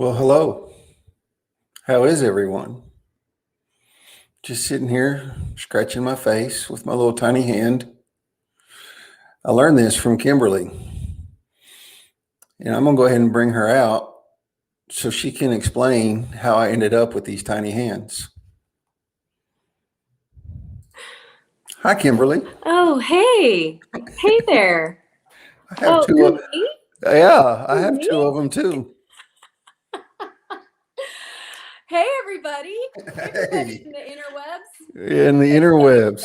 Well, hello. How is everyone? Just sitting here scratching my face with my little tiny hand. I learned this from Kimberly, and I'm going to go ahead and bring her out so she can explain how I ended up with these tiny hands. Hi, Kimberly. Oh, hey. Hey there. I have two. Who, me? Yeah, I have Me? two of them too. Hey, everybody. Everybody Hey, in the interwebs. in the interwebs.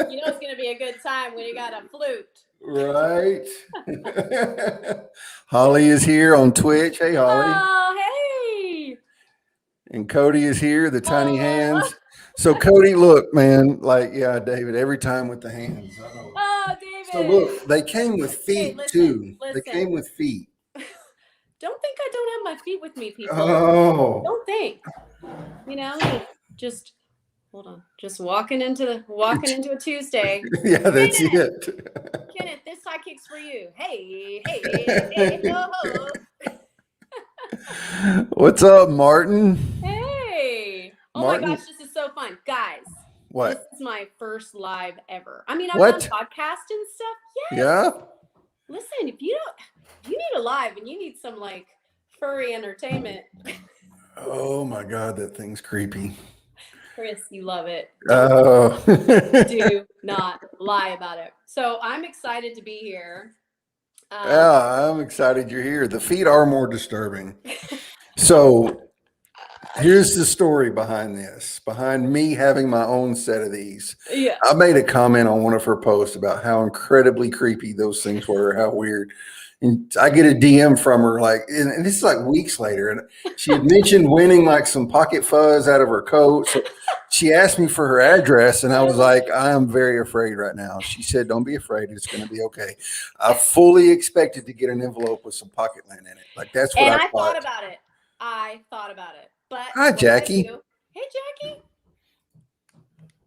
You know it's going to be a good time when you got a flute. Right. Holly is here on Twitch. Hey, Holly. Oh, hey. And Cody is here, the tiny hands. So Cody, look, man, like, yeah, David, every time with the hands. Oh, David. So look, they came with feet too. They came with feet. Don't think I don't have my feet with me, people. Oh. Don't think. You know, just hold on. Just walking into a Tuesday. Yeah, that's it. Kenneth, this sidekick's for you. Hey, ho. What's up, Martin? Hey. Oh Martin. My gosh, this is so fun. Guys. What? This is my first live ever. I mean, I've done podcasts and stuff. Yes. Yeah. Listen, if you need a live and you need some like furry entertainment. Oh my God, that thing's creepy. Chris, you love it. Oh. Do not lie about it. So I'm excited to be here. Yeah, I'm excited you're here. The feet are more disturbing. So here's the story behind this, behind me having my own set of these. Yeah. I made a comment on one of her posts about how incredibly creepy those things were, how weird. And I get a DM from her, like, and this is like weeks later, and she had mentioned winning like some pocket fuzz out of her coat. So she asked me for her address, and I was like, I am very afraid right now. She said, don't be afraid. It's going to be okay. I fully expected to get an envelope with some pocket lint in it. Like, that's what I thought about it. I thought about it. But hi, Jackie. Hey, Jackie.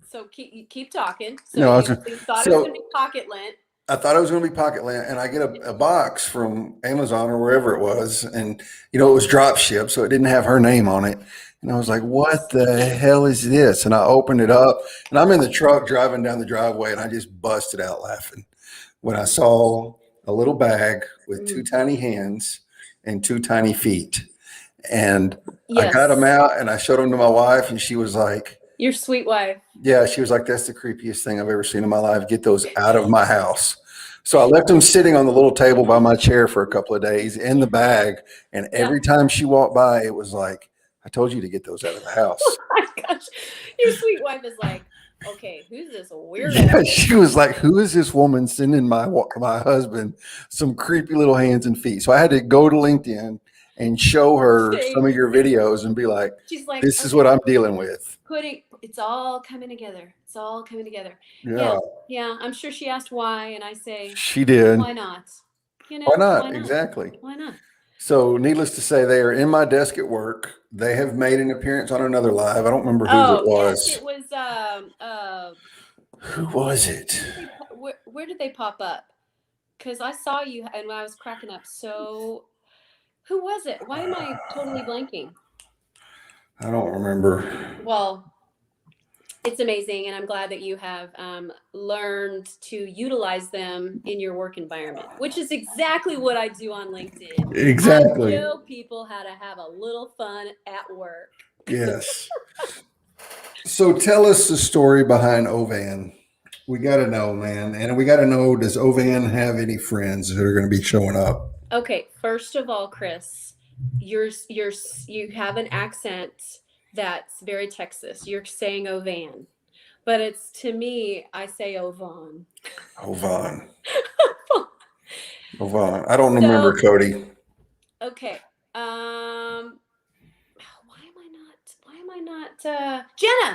So keep talking. So no, you thought it was going to be pocket lint. I thought it was going to be pocket lint, and I get a box from Amazon or wherever it was, and it was drop shipped, so it didn't have her name on it. And I was like, what the hell is this? And I opened it up, and I'm in the truck driving down the driveway, and I just busted out laughing when I saw a little bag with two tiny hands and two tiny feet. And I got them out, and I showed them to my wife, and she was like, your sweet wife. Yeah, she was like, that's the creepiest thing I've ever seen in my life. Get those out of my house. So I left them sitting on the little table by my chair for a couple of days in the bag. And every time she walked by, it was like, I told you to get those out of the house. Oh my gosh. Your sweet wife is like, okay, who's this weirdo? Yeah, she was like, who is this woman sending my husband some creepy little hands and feet? So I had to go to LinkedIn and show her some of your videos and be like, she's like, this is what I'm dealing with. It's all coming together. It's all coming together. Yeah. I'm sure she asked why, and I say she did. Why not? Why not? Exactly. Why not? So needless to say, they are in my desk at work. They have made an appearance on another live. I don't remember who it was. Yes, it was who was it? Where did they pop up? Because I saw you and I was cracking up. So who was it? Why am I totally blanking? I don't remember. Well, it's amazing, and I'm glad that you have learned to utilize them in your work environment, which is exactly what I do on LinkedIn. Exactly. I show people how to have a little fun at work. Yes. So tell us the story behind Ovan. We got to know, man. And we got to know, does Ovan have any friends that are going to be showing up? Okay. First of all, Chris, you have an accent that's very Texas. You're saying Ovan, but it's, to me, I say Ovan. Ovan. Ovan. I don't remember, Cody. Okay. Why am I not Jenna?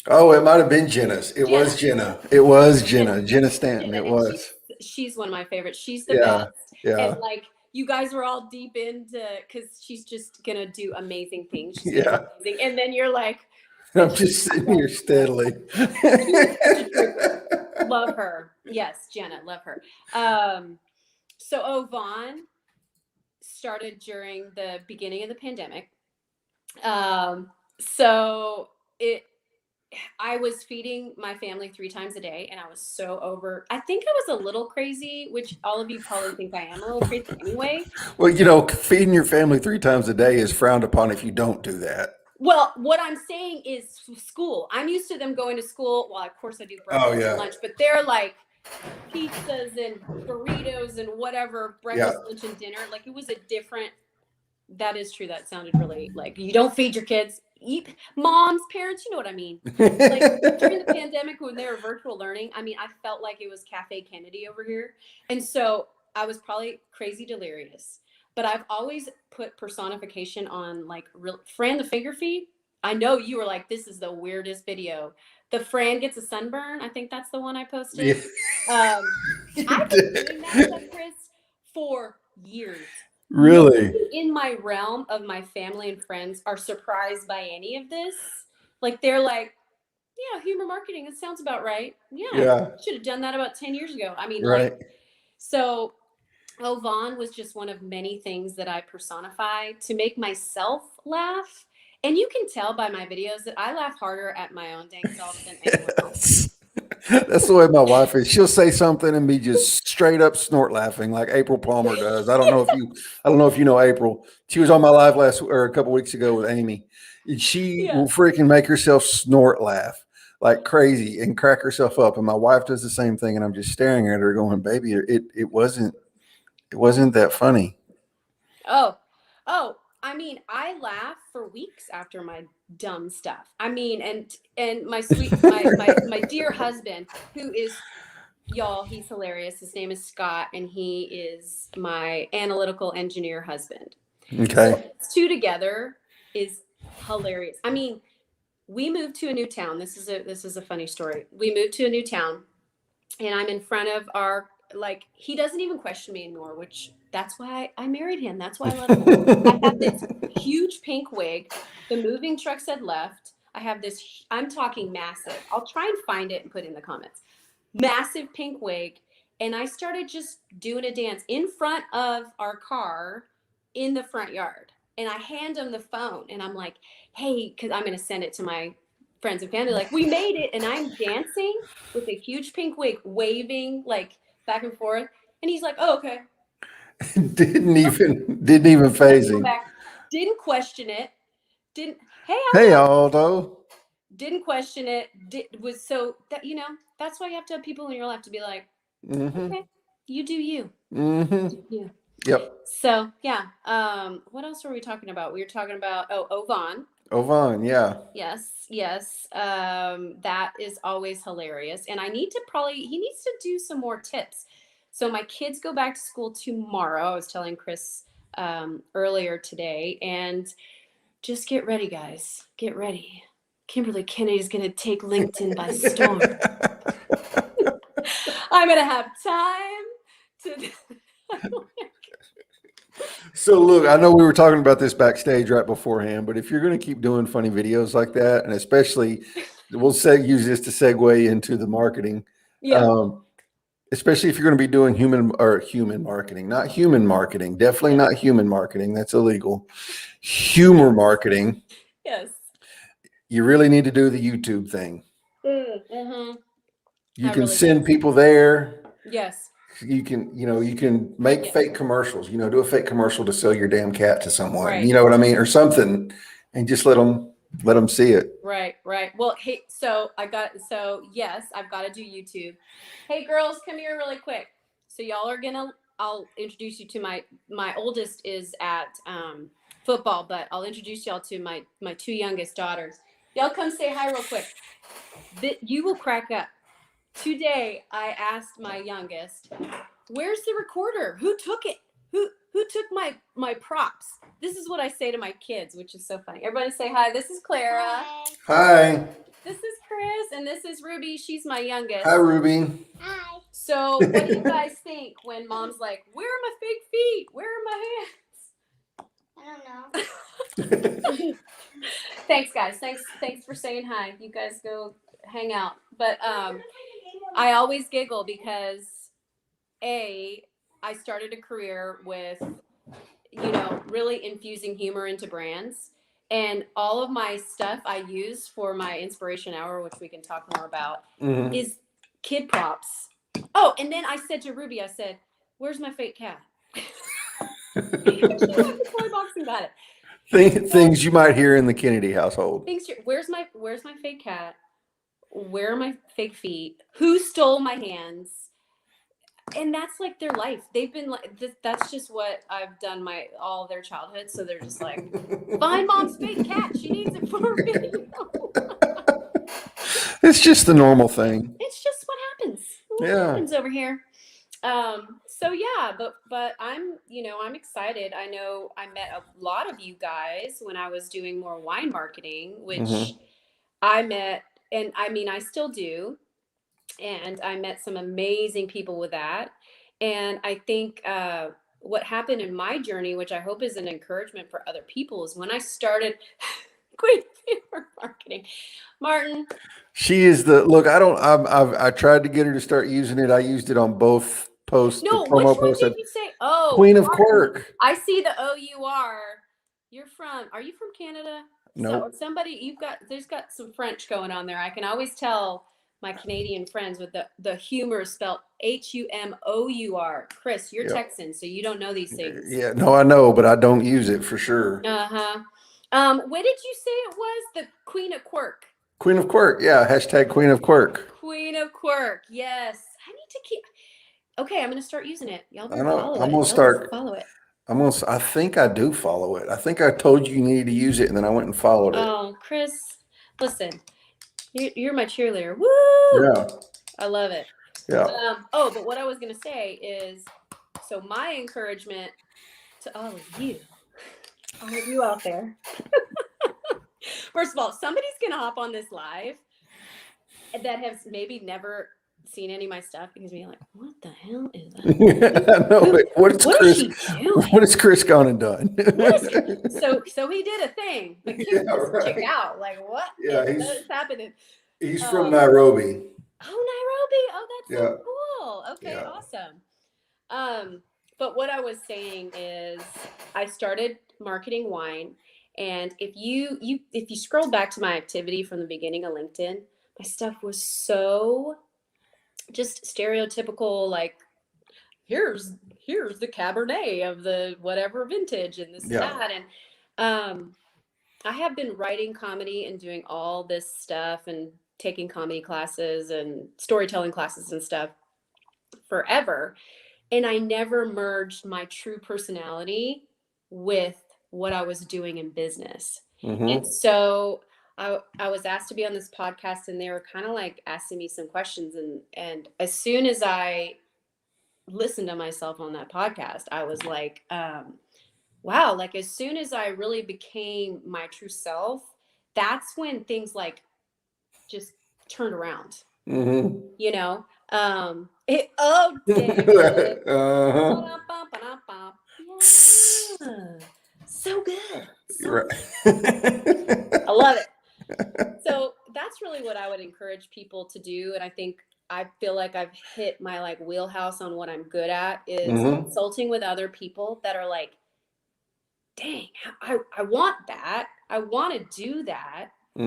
Oh, it might have been Jenna's. It was Jenna. It was Jenna. Jenna Stanton. It was. She's one of my favorites. She's the best. Yeah. And like, you guys were all deep into, because she's just gonna do amazing things. She's amazing. And then you're like, I'm just sitting here steadily. She is such a trooper. Love her. Yes, Jenna, love her. So Vaughn started during the beginning of the pandemic. So it I was feeding my family 3 times a day, and I was so over. I think I was a little crazy, which all of you probably think I am a little crazy anyway. Well, you know, feeding your family 3 times a day is frowned upon if you don't do that. Well, what I'm saying is school. I'm used to them going to school. Well, of course I do Oh breakfast yeah, and lunch, but they're like pizzas and burritos and whatever, yeah. breakfast, lunch, and dinner. Like it was a different. That is true. That sounded really like you don't feed your kids. Eat moms, parents, you know what I mean. Like during the pandemic when they were virtual learning, I mean, I felt like it was Cafe Kennedy over here. And so I was probably crazy delirious. But I've always put personification on like real Fran the finger feed. I know you were like, this is the weirdest video. The Fran gets a sunburn. I think that's the one I posted. Yeah. I've been doing that stuff, Chris, for years. Really? Nobody in my realm of my family and friends are surprised by any of this. Like they're like, yeah, humor marketing, it sounds about right. Yeah, Yeah. should have done that about 10 years ago. I mean, Right. like, so Vaughn was just one of many things that I personify to make myself laugh. And you can tell by my videos that I laugh harder at my own dang self than anyone else. That's the way my wife is. She'll say something and be just straight up snort laughing like April Palmer does. I don't know if you know April. She was on my live a couple weeks ago with Amy. And she Yeah. will freaking make herself snort laugh like crazy and crack herself up. And my wife does the same thing. And I'm just staring at her going, baby, it wasn't that funny. Oh, I mean, I laugh for weeks after my dumb stuff. I mean, and my sweet my dear husband, who is y'all, he's hilarious. His name is Scott, and he is my analytical engineer husband. Okay. So these two together is hilarious. I mean, we moved to a new town. This is a funny story. We moved to a new town, and I'm in front of our like he doesn't even question me anymore, which that's why I married him. That's why I love him. I have this huge pink wig. The moving truck said left. I have this, I'm talking massive. I'll try and find it and put it in the comments. Massive pink wig. And I started just doing a dance in front of our car in the front yard. And I hand him the phone and I'm like, hey, because I'm going to send it to my friends and family. Like, we made it. And I'm dancing with a huge pink wig, waving like back and forth. And he's like, oh, okay. didn't even phase him. Didn't question it. Didn't. Hey, Aldo. Didn't question it. Was so that that's why you have to have people in your life to be like, okay, you do you. Yeah. Yep. So yeah. What else were we talking about? We were talking about Vaughn. Vaughn, yeah. Yes. That is always hilarious. And he needs to do some more tips. So my kids go back to school tomorrow. I was telling Chris earlier today, and just get ready, guys. Get ready. Kimberly Kennedy is going to take LinkedIn by storm. I'm going to have time to. So look, I know we were talking about this backstage right beforehand, but if you're going to keep doing funny videos like that, and especially we'll use this to segue into the marketing. Yeah. Especially if you're going to be doing human marketing, not human marketing, definitely not human marketing. That's illegal. Humor marketing. Yes. You really need to do the YouTube thing. Mm-hmm. You can send people there. Yes. You can make fake commercials, do a fake commercial to sell your damn cat to someone, right. You know what I mean? Or something, and just let them see it. Right. Well, hey, yes, I've got to do YouTube. Hey girls, come here really quick. So y'all are I'll introduce you to my oldest is at football, but I'll introduce y'all to my 2 youngest daughters. Y'all come say hi real quick. You will crack up. Today, I asked my youngest, where's the recorder? Who took it? Who took my props? This is what I say to my kids, which is so funny. Everybody say hi. This is Clara. Hi. This is Chris, and this is Ruby. She's my youngest. Hi, Ruby. Hi. So what do you guys think when mom's like, where are my fake feet? Where are my hands? I don't know. Thanks, guys. Thanks for saying hi. You guys go hang out. But I always giggle because I started a career with, really infusing humor into brands. And all of my stuff I use for my inspiration hour, which we can talk more about, Mhm. is kid props. Oh, and then I said to Ruby, I said, "Where's my fake cat?" She went to toy box and got it. Things you might hear in the Kennedy household. Where's my fake cat? Where are my fake feet? Who stole my hands? And that's like their life. They've been like, that's just what I've done all their childhood. So they're just like, find mom's fake cat. She needs it for a video. It's just the normal thing. It's just what happens. What Yeah. happens over here. So yeah, but I'm excited. I know I met a lot of you guys when I was doing more wine marketing, which I met, and I mean, I still do. And I met some amazing people with that. And I think what happened in my journey, which I hope is an encouragement for other people, is when I started Queen of Marketing. Martin. She is look. I tried to get her to start using it. I used it on both posts. No, the promo which one posts. did you say? Oh, Queen of Martin. Quirk. I see the OUR. Are you from Canada? No. So, there's got some French going on there. I can always tell my Canadian friends with the humor spelled HUMOUR. Chris, you're Texan, so you don't know these things. Yeah, no, I know, but I don't use it for sure. What did you say it was? The Queen of Quirk. Queen of Quirk, yeah. # Queen of Quirk. Queen of Quirk, yes. I need to keep. Okay, I'm gonna start using it. Y'all better follow it. I'm gonna start. Follow it. I think I do follow it. I think I told you needed to use it, and then I went and followed it. Oh, Chris, listen. You're my cheerleader. Woo! Yeah. I love it. Yeah. But what I was going to say is, so my encouragement to all of you out there. First of all, somebody's going to hop on this live that has maybe never seen any of my stuff because being like, what the hell is that? No, what has Chris gone and done? So he did a thing, but check out, like, what is happening? He's from Nairobi. Oh, Nairobi. Oh, that's so cool. Okay, awesome. But what I was saying is I started marketing wine, and if you scroll back to my activity from the beginning of LinkedIn, my stuff was so just stereotypical, like here's the Cabernet of the whatever vintage and this and that. And I have been writing comedy and doing all this stuff and taking comedy classes and storytelling classes and stuff forever. And I never merged my true personality with what I was doing in business. And so I was asked to be on this podcast, and they were kind of like asking me some questions. And as soon as I listened to myself on that podcast, I was like, wow, like as soon as I really became my true self, that's when things like just turned around. You know? David. So good. Right. I love it. So that's really what I would encourage people to do. And I feel like I've hit my like wheelhouse on what I'm good at is consulting with other people that are like, dang, I want that. I want to do that. How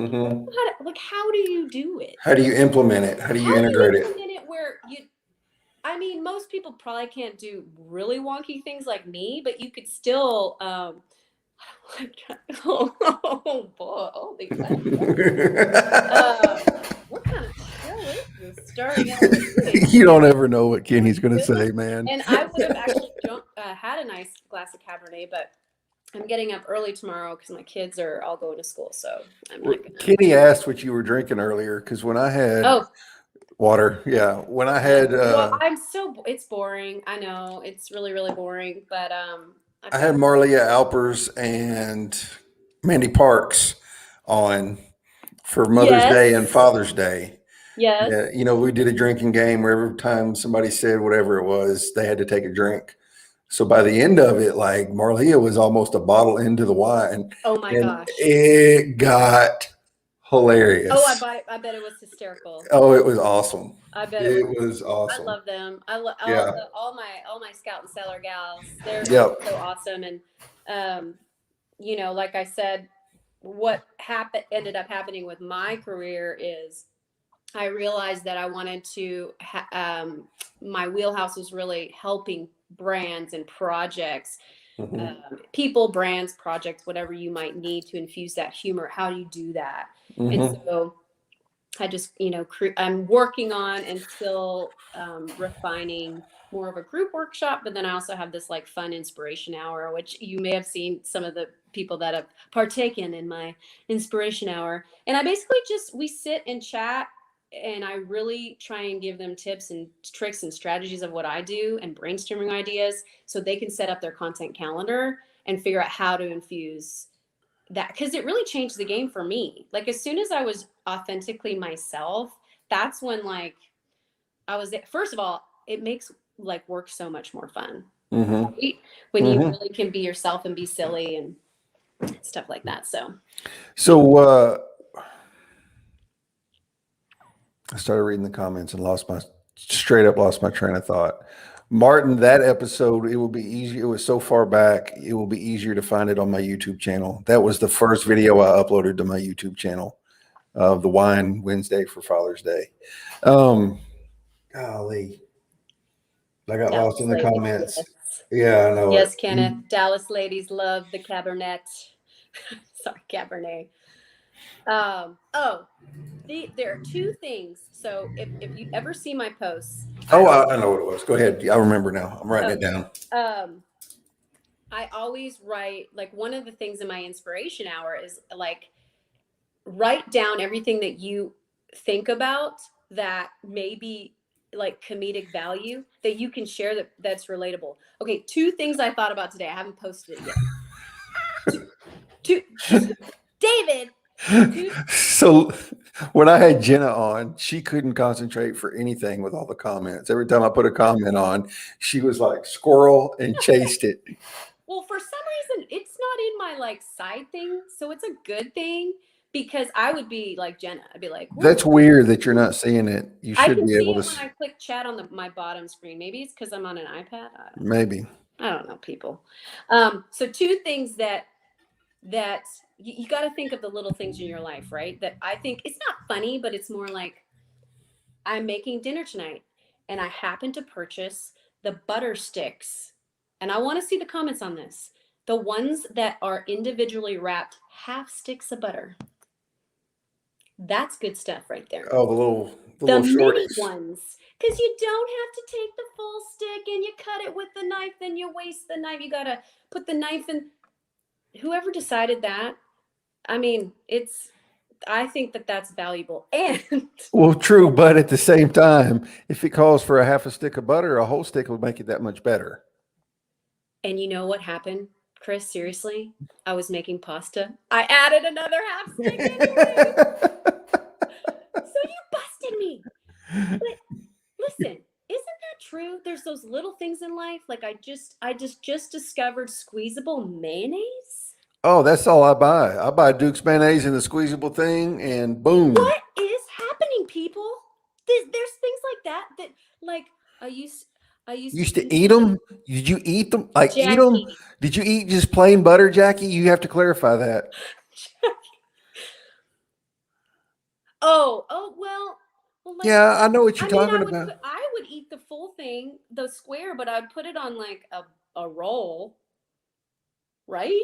do you do it? How do you implement it? How do you integrate it? Most people probably can't do really wonky things like me, but you could still, oh boy, holy crap. What kind of show is this starting out? You don't ever know what Kenny's going to say, man. And I would have actually had a nice glass of Cabernet, but I'm getting up early tomorrow because my kids are all going to school. So I'm not gonna. Kenny asked what you were drinking earlier because when I had water, when I had it's boring. I know it's really, really boring, but I had Marlia Alpers and Mandy Parks on for Mother's Day and Father's Day. Yes. We did a drinking game where every time somebody said whatever it was, they had to take a drink. So by the end of it, like Marlia was almost a bottle into the wine, Oh my and gosh. it got hilarious. Oh, I bet it was hysterical. Oh, it was awesome. I bet it It was. was I awesome. love them. I love Yeah. all my Scout and Cellar gals. They're Yep. so awesome. And you know, like I said, what ended up happening with my career is I realized that I wanted to my wheelhouse was really helping brands and projects, Mhm. people, brands, projects, whatever you might need to infuse that humor. How do you do that? And Mhm. so I just, you know, I'm working on and still refining more of a group workshop, but then I also have this like fun inspiration hour, which you may have seen some of the people that have partaken in my inspiration hour. And I basically just, we sit and chat, and I really try and give them tips and tricks and strategies of what I do and brainstorming ideas so they can set up their content calendar and figure out how to infuse that, because it really changed the game for me. Like as soon as I was authentically myself, that's when like I was, first of all, it makes like work so much more fun, Mhm. right? When you Mhm. really can be yourself and be silly and stuff like that. So I started reading the comments and straight up lost my train of thought. Martin, that episode, it will be easier. It was so far back, it will be easier to find it on my YouTube channel. That was the first video I uploaded to my YouTube channel of the wine Wednesday for Father's Day. Golly, I got lost Dallas in the ladies, comments. yes. Yeah, I know Yes, it. Kenneth. Dallas ladies love the Cabernet. Sorry, Cabernet. Oh, there are two things. So if you ever see my posts, Oh, I know what it was. Go ahead. I remember now. I'm writing it down. I always write, like one of the things in my inspiration hour is like write down everything that you think about that may be like comedic value that you can share that's relatable. Okay, two things I thought about today. I haven't posted it yet. Two, David. So when I had Jenna on, she couldn't concentrate for anything with all the comments. Every time I put a comment on, she was like squirrel and chased it. Well, for some reason, it's not in my like side thing, so it's a good thing because I would be like Jenna. I'd be like, That's weird that you're not seeing it. You I should can be see able it to. when I click chat on my bottom screen. Maybe it's because I'm on an iPad. Maybe. I don't know, people. So two things that you got to think of the little things in your life, right? That I think it's not funny, but it's more like I'm making dinner tonight, and I happen to purchase the butter sticks, and I want to see the comments on this. The ones that are individually wrapped half sticks of butter. That's good stuff right there. Oh, the The little mini shorties. ones, because you don't have to take the full stick and you cut it with the knife, then you waste the knife. You got to put the knife in. Whoever decided that, I mean, I think that that's valuable. And Well, true, but at the same time, if it calls for a half a stick of butter, a whole stick would make it that much better. you know what happened, Chris? Seriously, I was making pasta. I added another half stick anyway. So you busted me. But listen, isn't that true? There's those little things in life. Like I just discovered squeezable mayonnaise. Oh, that's all I buy. I buy Duke's mayonnaise in the squeezable thing, and boom. What is happening, people? There's things like that like I used I You used to used to eat eat them? Did you eat them? Like eat them? Jackie. Did you eat just plain butter, Jackie? You have to clarify that. Well, like Yeah, I know what I you're mean, talking about. I would eat the full thing, the square, but I'd put it on like a roll, right?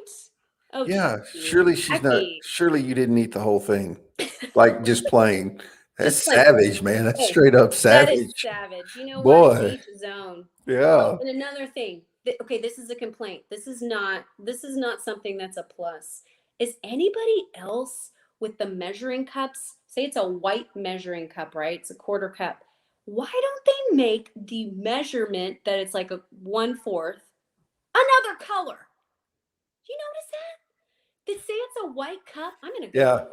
Oh, Yeah, Jackie, surely she's not. Jackie, Surely you didn't eat the whole thing, like just plain. just That's like, savage, man. That's hey, straight up that is savage, savage. You know what? To boy. each his own. Oh, Yeah. and another thing. Okay, this is a complaint. This is not something that's a plus. Is anybody else with the measuring cups? Say it's a white measuring cup, right? It's a quarter cup. Why don't they make the measurement that it's like a 1/4 another color? Do you notice that? They say it's a white cup. I'm gonna Google Yeah. it.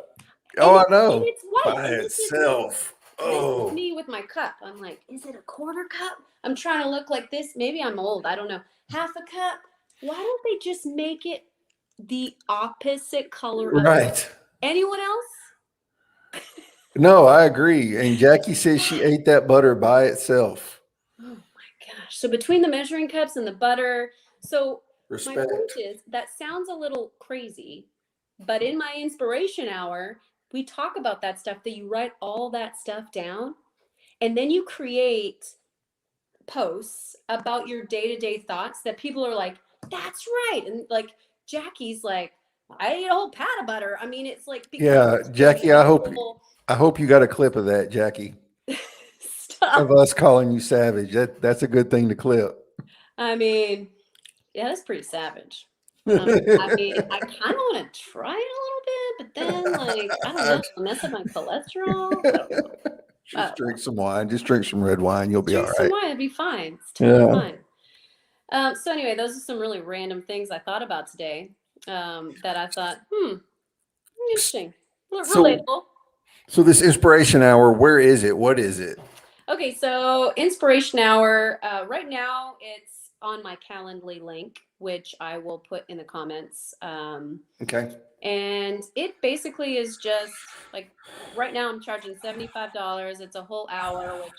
Oh, I And know. it's white By and this is itself. This is Oh, me with my cup. I'm like, is it a quarter cup? I'm trying to look like this. Maybe I'm old. I don't know. Half a cup. Why don't they just make it the opposite color of right. anyone else? No, I agree. And Jackie says she ate that butter by itself. Oh my gosh. So between the measuring cups and the butter, so my point Respect. is that sounds a little crazy, but in my inspiration hour, we talk about that stuff, that you write all that stuff down and then you create posts about your day-to-day thoughts that people are like, that's right. And like Jackie's like, I ate a whole pat of butter. I mean, it's like becomes Yeah, this Jackie, visual I hope you got a clip of that, Jackie, stuff. of us calling you savage. That's a good thing to clip. I mean, yeah, that's pretty savage. I mean, I kind of want to try it a little bit, but then, like, I don't know, it'll mess up my cholesterol. I don't know. I Just don't know. drink some wine. Just drink some red wine. You'll be Drink all some right. wine, it'd be fine. It's totally Yeah. fine. So anyway, those are some really random things I thought about today. That I thought, interesting, So, relatable. so this inspiration hour, where is it? What is it? Okay, so inspiration hour. Right now, it's on my Calendly link, which I will put in the comments. Okay. And it basically is just like right now I'm charging $75. It's a whole hour, which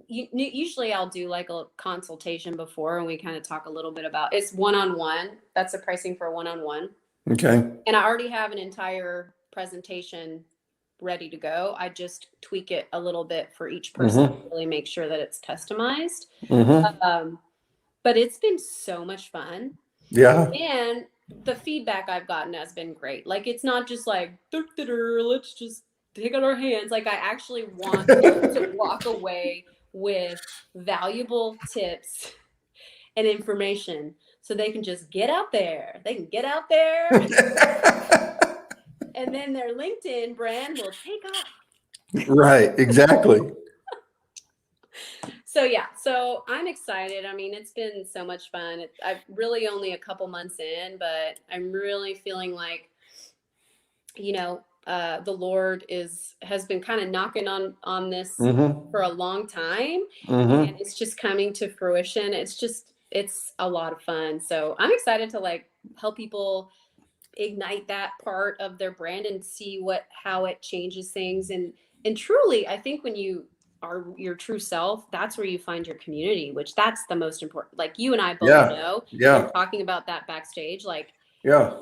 usually I'll do like a consultation before and we kind of talk a little bit about it's one-on-one. That's the pricing for a one-on-one. Okay. And I already have an entire presentation ready to go. I just tweak it a little bit for each person to really make sure that it's customized. But it's been so much fun. Yeah. And the feedback I've gotten has been great. Like, it's not just like, let's just take out our hands. Like, I actually want them to walk away with valuable tips and information so they can just get out there. They can get out there and then their LinkedIn brand will take off. Right. Exactly. So yeah, so I'm excited. I mean, it's been so much fun. I'm really only a couple months in, but I'm really feeling like, the Lord has been kind of knocking on this for a long time, and it's just coming to fruition. It's a lot of fun. So I'm excited to like help people ignite that part of their brand and see how it changes things. And truly, I think when you are your true self, that's where you find your community, which that's the most important. Like you and I both know, Yeah. and talking about that backstage, like, Yeah.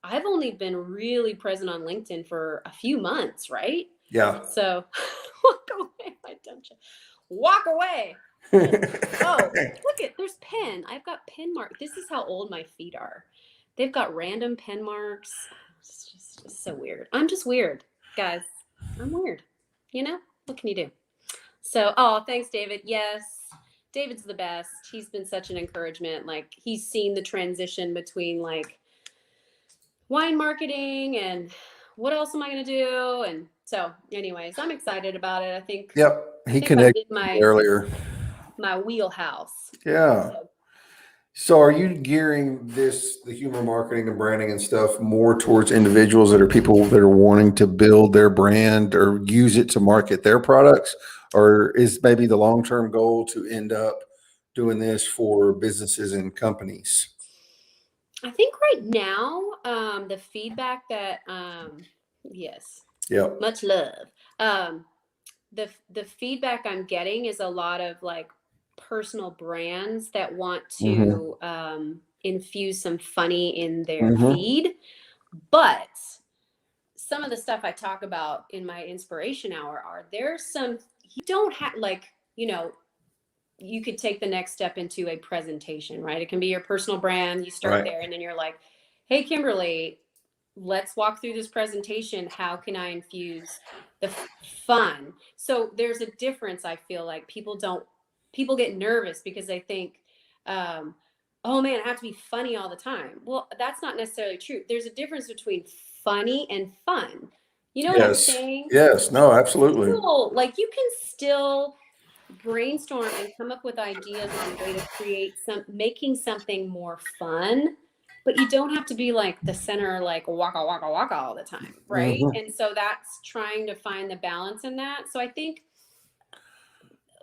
I've only been really present on LinkedIn for a few months, right? Yeah. So walk away, my attention. Walk away. Oh, there's pen. I've got pen mark. This is how old my feet are. They've got random pen marks. It's just so weird. I'm just weird, guys. I'm weird. What can you do? So, thanks, David. Yes, David's the best. He's been such an encouragement. Like, he's seen the transition between like wine marketing and what else am I going to do? And so, anyways, I'm excited about it. I think. Yep. He I'm connected in earlier. my wheelhouse. Yeah. So are you gearing the humor marketing and branding and stuff more towards individuals that are people that are wanting to build their brand or use it to market their products? Or is maybe the long-term goal to end up doing this for businesses and companies? I think right now, the feedback that, yes, Yep. much love. The feedback I'm getting is a lot of like personal brands that want to infuse some funny in their feed. But some of the stuff I talk about in my inspiration hour there's some, you don't have like, you could take the next step into a presentation, right? It can be your personal brand. You start there and then you're like, hey, Kimberly, let's walk through this presentation. How can I infuse the fun? So there's a difference. I feel like people get nervous because they think, oh man, I have to be funny all the time. Well, that's not necessarily true. There's a difference between funny and fun. You know what I'm saying? Yes. No, absolutely. You can still brainstorm and come up with ideas on a way to create making something more fun but you don't have to be like the center, like waka waka waka all the time, right? Mhm. And so that's trying to find the balance in that. So I think,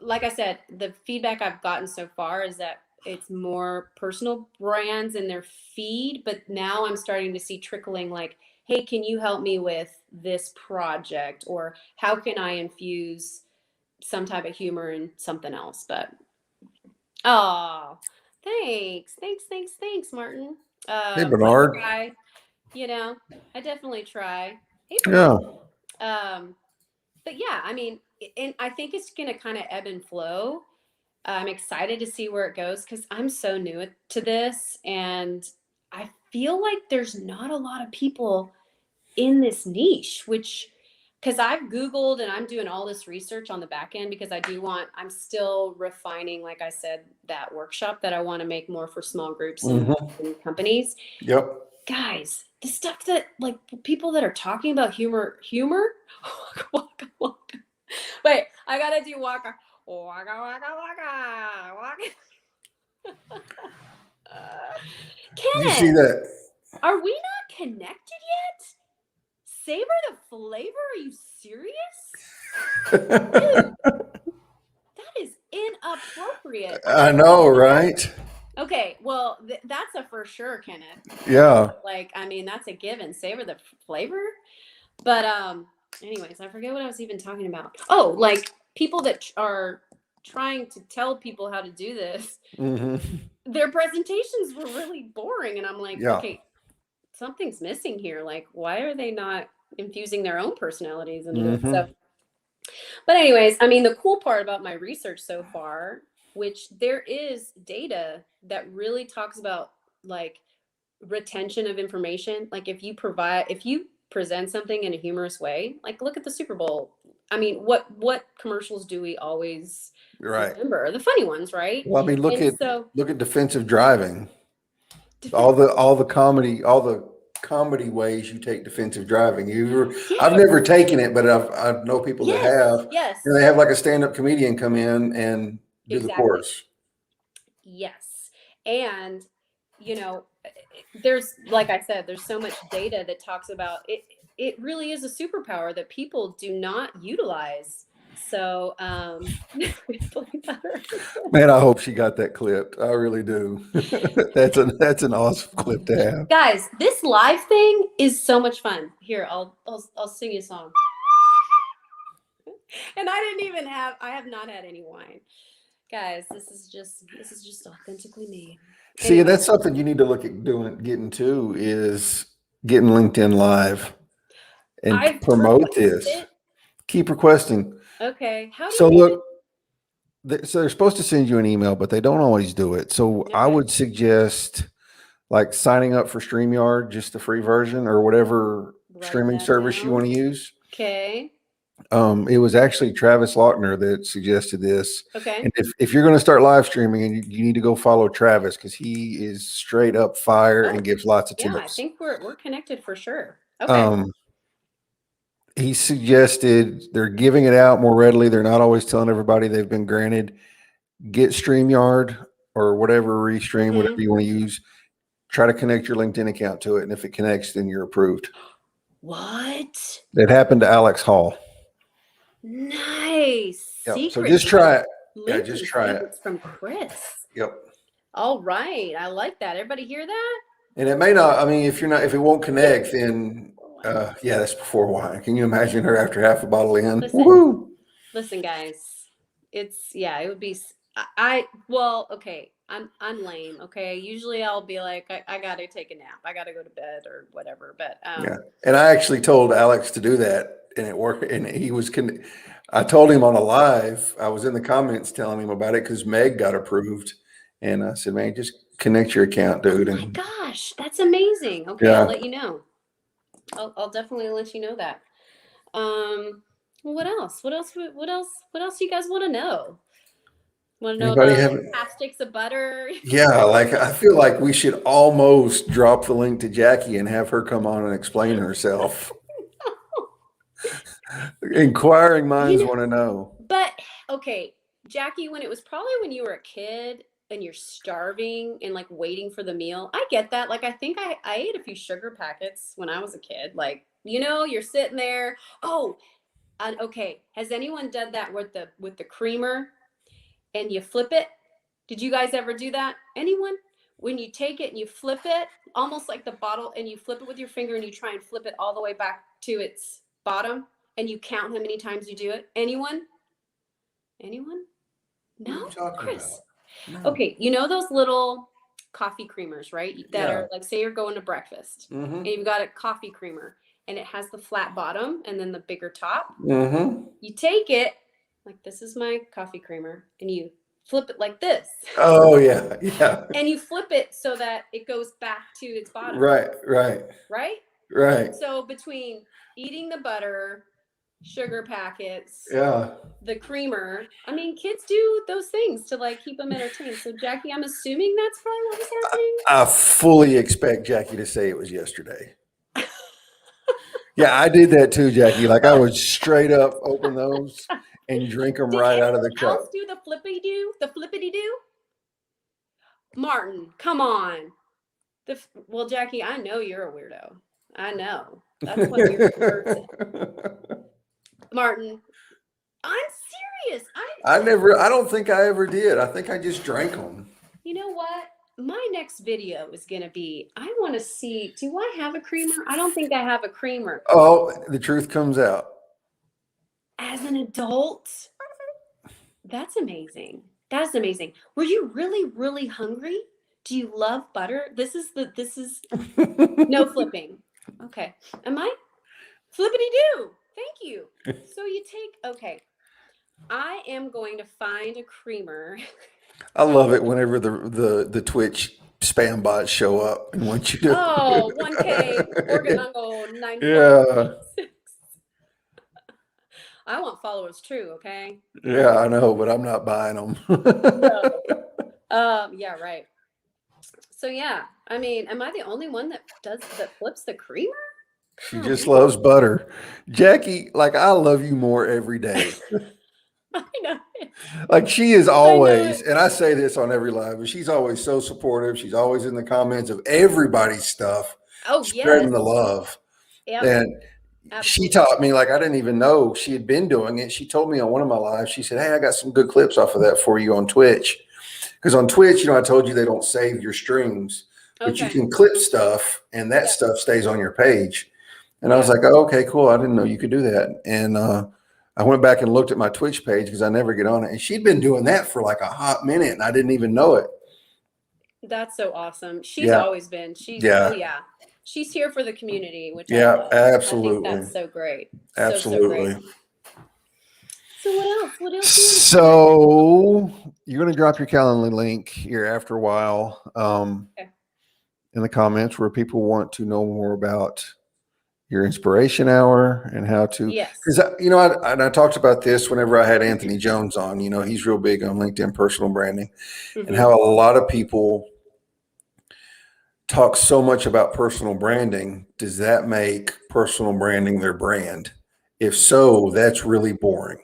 like I said, the feedback I've gotten so far is that it's more personal brands in their feed, but now I'm starting to see trickling like, hey, can you help me with this project? Or how can I infuse some type of humor in something else? But oh, thanks, Martin. Hey, I Bernard. try, you know, I definitely try. Hey, Bernard. Yeah. But yeah, I mean, and I think it's gonna kind of ebb and flow. I'm excited to see where it goes because I'm so new to this, and I feel like there's not a lot of people in this niche, which because I've Googled and I'm doing all this research on the back end because I'm still refining, like I said, that workshop that I want to make more for small groups Hmm. and companies. Yep. Guys, the stuff that like people that are talking about humor, waka, waka. Wait, I gotta do waka, waka, waka, waka, waka. Did you see Kenneth, that? are we not connected yet? Savor the flavor? Are you serious? Dude, that is inappropriate. I Okay, know, well, right? okay, well, that's a for sure, Kenneth. Yeah. Like, I mean, that's a given. Savor the flavor. But anyways, I forget what I was even talking about. Oh, like people that are trying to tell people how to do this, Hmm. their presentations were really boring, and I'm like, Yeah. okay, something's missing here. Like, why are they not infusing their own personalities into this? Hmm. So, but anyways, I mean, the cool part about my research so far, which there is data that really talks about like retention of information. Like if you present something in a humorous way, like look at the Super Bowl. I mean, what commercials do we always Right. remember? The funny ones, right? Well, I mean, And so look at defensive driving. defense, All the comedy ways you take defensive driving. I've yes, never taken it, but I know people that yes, have. yes, And they have like a stand-up comedian come in and do the exactly. course. Yes. And, you know, there's, like I said, there's so much data that talks about it. It really is a superpower that people do not utilize. So, Man, I hope she got that clipped. I really do. That's an awesome clip to have. guys, this live thing is so much fun. Here, I'll sing you a song. And I have not had any wine. Guys, this is just authentically me. See, Anyway, that's something you need to look at getting to is getting LinkedIn Live and I've promote requested this. it. Keep requesting. Okay. How do So you do look, so they're supposed to send you an email, but they don't always do it. So it? I Okay. would suggest like signing up for StreamYard, just the free version or whatever Write streaming that service you down. want to use. Okay. It was actually Travis Lochner that suggested this. Okay. And if you're going to start live streaming, and you need to go follow Travis because he is straight up fire Oh, and gives lots of yeah, I tips. think we're connected for sure. Okay. Um, he suggested they're giving it out more readily. They're not always telling everybody they've been granted. Get StreamYard or whatever restream, whatever Mm-hmm. you want to use. Try to connect your LinkedIn account to it, and if it connects, then you're approved. What? That happened to Alex Hall. Nice. Yep. So Secret just try it. Yeah, just LinkedIn try it. secrets from Chris. Yep. All right. I like that. Everybody hear that? And it may not. I mean, if it won't connect, then Listen, yeah, that's before wine. Can you imagine her after half a bottle in? listen, Woohoo! guys. It would be well, okay. I'm lame, okay? Usually I'll be like I got to take a nap. I got to go to bed or whatever, but Yeah. And I actually told Alex to do that, and it worked. And he was. I told him on a live. I was in the comments telling him about it because Meg got approved, and I said, "Man, just connect your account, oh dude." my And gosh, that's amazing. Okay, I'll yeah, let you know. I'll definitely let you know that. What else? What else you guys want to know? Want to know anybody about have? half sticks of butter? Yeah, like I feel like we should almost drop the link to Jackie and have her come on and explain herself. Inquiring You minds know, want to know. but okay, Jackie, when it was probably when you were a kid and you're starving and like waiting for the meal. I get that. Like, I think I ate a few sugar packets when I was a kid. Like, you're sitting there. Oh, and okay. Has anyone done that with the creamer and you flip it? Did you guys ever do that? Anyone? When you take it and you flip it, almost like the bottle, and you flip it with your finger and you try and flip it all the way back to its bottom and you count how many times you do it. Anyone? Anyone? What are No, you talking Chris. about? No. Okay, those little coffee creamers, right? That Yeah. are like, say you're going to breakfast Mm-hmm. and you've got a coffee creamer and it has the flat bottom and then the bigger top. Mm-hmm. You take it, like, this is my coffee creamer, and you flip it like this. Oh yeah, yeah. And you flip it so that it goes back to its bottom. Right. Right? So between eating the butter, sugar packets, Yeah. the creamer, I mean, kids do those things to like keep them entertained. So Jackie, I'm assuming that's probably what was happening. I fully expect Jackie to say it was yesterday. Yeah, I did that too, Jackie. Like, I would straight up open those and drink them right out of the Anyone else cup. do the flippity-doo? The flippity-doo? Martin, come on. Well, Jackie, I know you're a weirdo. I know. That's what weird person. Martin, I'm serious. I don't think I ever did. I think I just drank them. You know what? My next video is going to be, I want to see, do I have a creamer? I don't think I have a creamer. Oh, the truth comes out. As an adult? That's amazing. That's amazing. Were you really, really hungry? Do you love butter? This is no flipping. Okay. Am I? Flippity-doo. Thank you. So you take, okay. I am going to find a creamer. I love it whenever the Twitch spam bots show up and want you to. Oh, 1K, Organungo 9. Yeah. I want followers too, okay? Yeah, I know, but I'm not buying them. No. Yeah, right. So yeah, I mean, am I the only one that flips the creamer? She just loves butter. Jackie, like, I love you more every day. I know. Like, she is always, and I say this on every live, but she's always so supportive. She's always in the comments of everybody's stuff. Oh, spreading yes. the love. Yep. And Absolutely. she taught me, like, I didn't even know she had been doing it. She told me on one of my lives, she said, "Hey, I got some good clips off of that for you on Twitch." Because on Twitch, I told you they don't save your streams, but you can clip stuff and that stuff stays on your page. And I was like, "Oh, okay, cool. I didn't know you could do that." And I went back and looked at my Twitch page because I never get on it. And she'd been doing that for like a hot minute and I didn't even know it. That's so awesome. She's always been. She's she's here for the community, which I love. Absolutely. I think that's so great. Absolutely. So great. So what else? What else? So you're going to drop your Calendly link here after a while in the comments where people want to know more about your inspiration hour and how to. Yes. Because I talked about this whenever I had Anthony Jones on. He's real big on LinkedIn personal branding, and how a lot of people talk so much about personal branding. Does that make personal branding their brand? If so, that's really boring.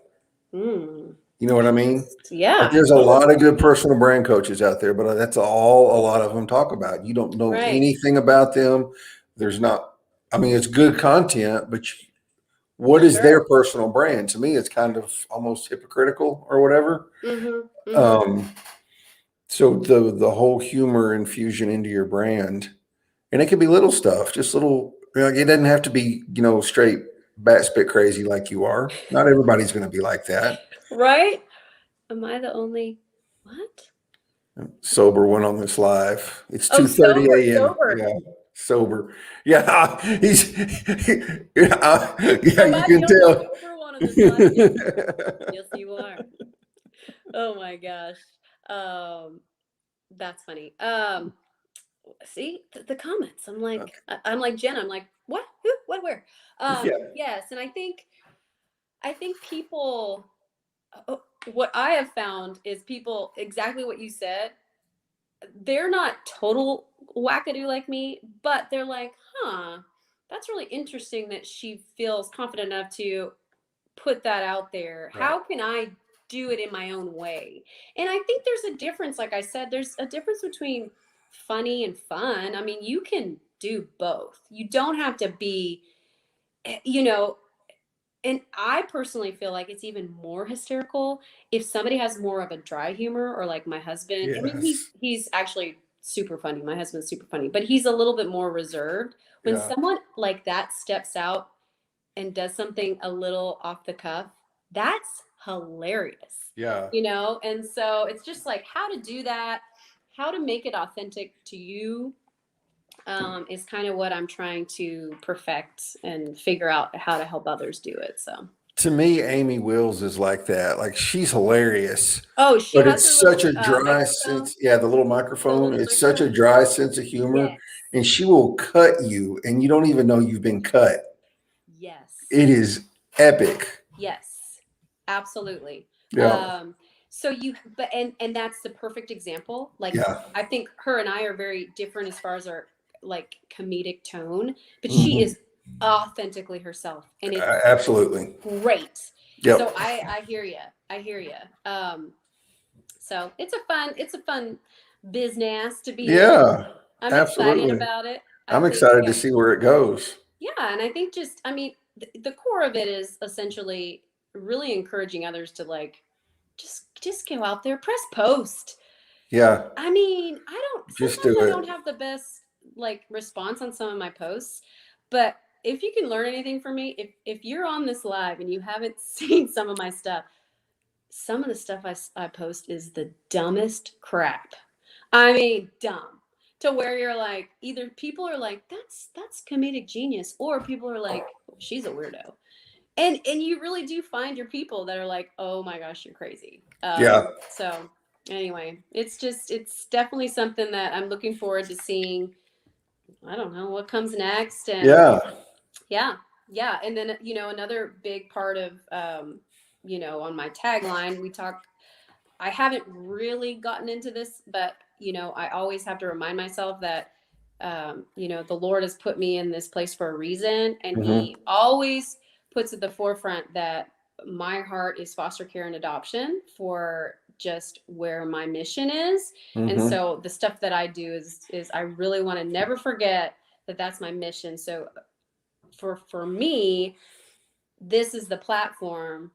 You know what I mean? Yeah. Like, there's a lot of good personal brand coaches out there, but that's all a lot of them talk about. You don't know anything about them. There's not, it's good content, but what is their personal brand? To me, it's kind of almost hypocritical or whatever. So the whole humor infusion into your brand, and it can be little stuff, just little, it doesn't have to be, straight bat spit crazy like you are. Not everybody's going to be like that. Right? Am I the only what? Sober went on this live. It's 2:30 a.m. Sober. Yeah, sober. Yeah, he's you can tell. One on this live. Yes, you are. Oh my gosh. That's funny. See the comments. I'm like Jen. I'm like, what? Who? What? Where? Yes, and I think people. What I have found is people, exactly what you said. They're not total wackadoo like me, but they're like, that's really interesting that she feels confident enough to put that out there. Right. How can I do it in my own way. And I think there's a difference. Like I said, there's a difference between funny and fun. I mean, you can do both. You don't have to be, you know, and I personally feel like it's even more hysterical if somebody has more of a dry humor, or like my husband. I mean, Yes. he's actually super funny. My husband's super funny, but he's a little bit more reserved. When Yeah. someone like that steps out and does something a little off the cuff, that's hilarious. Yeah. And so it's just like how to do that, how to make it authentic to you, is kind of what I'm trying to perfect and figure out how to help others do it. So, To me, Amy Wills is like that. Like she's hilarious, oh, she but has her it's such little a dry microphone, sense. Yeah, the little the microphone. little It's such a microphone. dry sense of humor, Yes, and she will cut you, and you don't even know you've been cut. yes, It is epic. yes, absolutely. Yeah. Um, so but and that's the perfect example. Like, Yeah. I think her and I are very different as far as our like comedic tone, but she Hmm. is authentically herself, and it's Absolutely. great. So Yep. I hear you. I hear you. So it's a fun business to be in. Yeah. I'm excited Absolutely. about it. I I'm think, excited to see where it goes. yeah, and I think just, I mean, the core of it is essentially really encouraging others to like just go out there, press post. Yeah. I mean, I don't Just do sometimes I it. don't have the best like response on some of my posts, but if you can learn anything from me, if you're on this live and you haven't seen some of my stuff, some of the stuff I post is the dumbest crap. I mean, dumb to where you're like, either people are like, that's comedic genius, or people are like, she's a weirdo. And you really do find your people that are like, oh my gosh, you're crazy. Yeah. So anyway, it's definitely something that I'm looking forward to seeing. I don't know what comes next. And Yeah. yeah, yeah. And then, another big part of, on my tagline, I haven't really gotten into this, but I always have to remind myself that the Lord has put me in this place for a reason, and Hmm. He always puts at the forefront that my heart is foster care and adoption for just where my mission is. And Hmm. so the stuff that I do is I really want to never forget that that's my mission. So for me, this is the platform